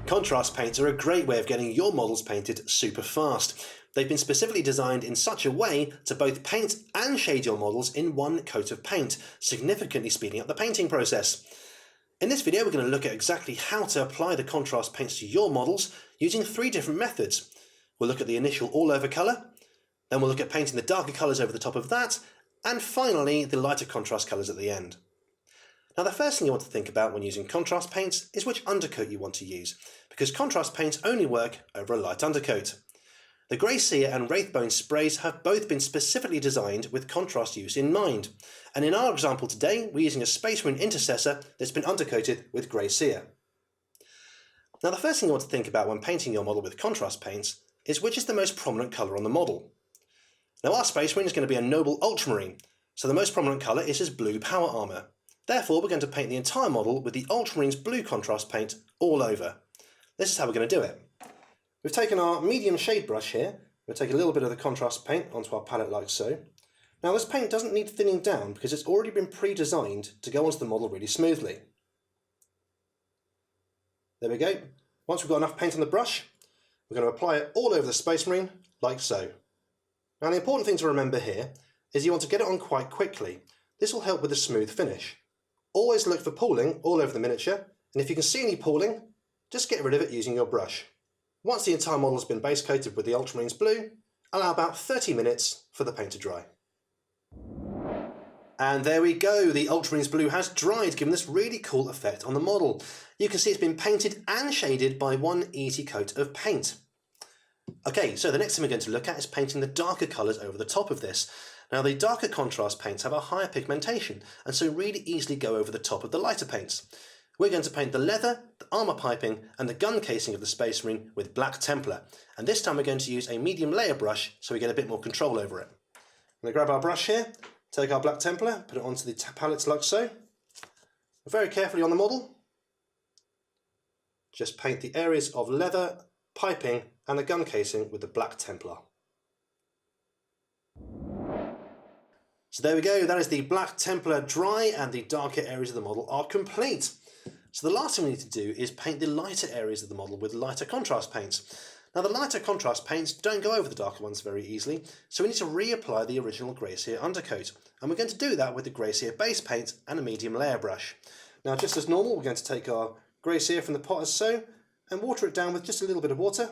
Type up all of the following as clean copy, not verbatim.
Contrast paints are a great way of getting your models painted super fast. They've been specifically designed in such a way to both paint and shade your models in one coat of paint, significantly speeding up the painting process. In this video, we're going to look at exactly how to apply the contrast paints to your models using 3 different methods. We'll look at the initial all-over colour, then we'll look at painting the darker colours over the top of that, and finally the lighter contrast colours at the end. Now, the first thing you want to think about when using contrast paints is which undercoat you want to use, because contrast paints only work over a light undercoat. The Grey Seer and Wraithbone sprays have both been specifically designed with contrast use in mind, and in our example today we're using a Space Marine intercessor that's been undercoated with Grey Seer. Now, the first thing you want to think about when painting your model with contrast paints is which is the most prominent colour on the model. Now, our Space Marine is going to be a noble ultramarine, so the most prominent colour is his blue power armour. Therefore, we're going to paint the entire model with the Ultramarine's blue contrast paint all over. This is how we're going to do it. We've taken our medium shade brush here. We'll take a little bit of the contrast paint onto our palette like so. Now, this paint doesn't need thinning down because it's already been pre-designed to go onto the model really smoothly. There we go. Once we've got enough paint on the brush, we're going to apply it all over the Space Marine like so. Now, the important thing to remember here is you want to get it on quite quickly. This will help with a smooth finish. Always look for pooling all over the miniature, and if you can see any pooling, just get rid of it using your brush. Once the entire model has been base coated with the Ultramarine's blue, allow about 30 minutes for the paint to dry. And there we go, the Ultramarine's blue has dried, giving this really cool effect on the model. You can see it's been painted and shaded by one easy coat of paint. Okay, so the next thing we're going to look at is painting the darker colours over the top of this. Now, the darker contrast paints have a higher pigmentation and so really easily go over the top of the lighter paints. We're going to paint the leather, the armour piping and the gun casing of the Space Marine with Black Templar, and this time we're going to use a medium layer brush so we get a bit more control over it. I'm going to grab our brush here, take our Black Templar, put it onto the palettes like so. Very carefully on the model, just paint the areas of leather, piping and the gun casing with the Black Templar. So there we go, that is the Black Templar dry and the darker areas of the model are complete. So the last thing we need to do is paint the lighter areas of the model with lighter contrast paints. Now, the lighter contrast paints don't go over the darker ones very easily, so we need to reapply the original Grey Seer undercoat. And we're going to do that with the Grey Seer base paint and a medium layer brush. Now, just as normal, we're going to take our Grey Seer from the pot as so, and water it down with just a little bit of water.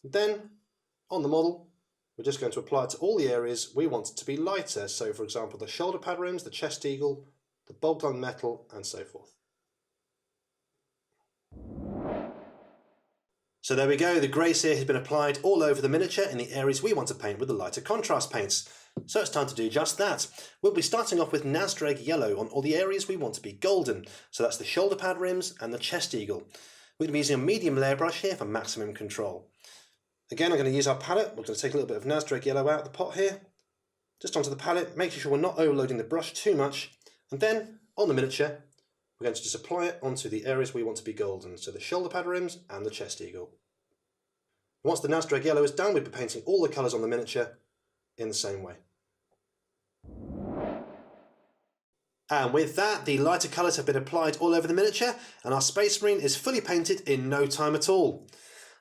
Then, on the model, we're just going to apply it to all the areas we want it to be lighter. So, for example, the shoulder pad rims, the chest eagle, the bolt gun metal, and so forth. So there we go, the Grey Seer has been applied all over the miniature in the areas we want to paint with the lighter contrast paints. So it's time to do just that. We'll be starting off with Nazdrag yellow on all the areas we want to be golden. So that's the shoulder pad rims and the chest eagle. We're going to be using a medium layer brush here for maximum control. Again, I'm going to use our palette. We're going to take a little bit of Nazdrag yellow out of the pot here, just onto the palette, making sure we're not overloading the brush too much. And then, on the miniature, we're going to just apply it onto the areas we want to be golden, so the shoulder pad rims and the chest eagle. Once the Nazdrag yellow is done, we'll be painting all the colours on the miniature in the same way. And with that, the lighter colours have been applied all over the miniature, and our Space Marine is fully painted in no time at all.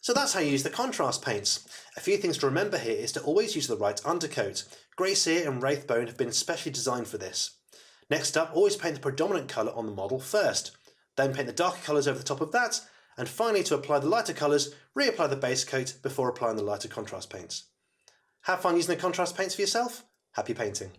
So that's how you use the contrast paints. A few things to remember here is to always use the right undercoat. Grey Seer and Wraithbone have been specially designed for this. Next up, always paint the predominant colour on the model first. Then paint the darker colours over the top of that, and finally, to apply the lighter colours, reapply the base coat before applying the lighter contrast paints. Have fun using the contrast paints for yourself. Happy painting!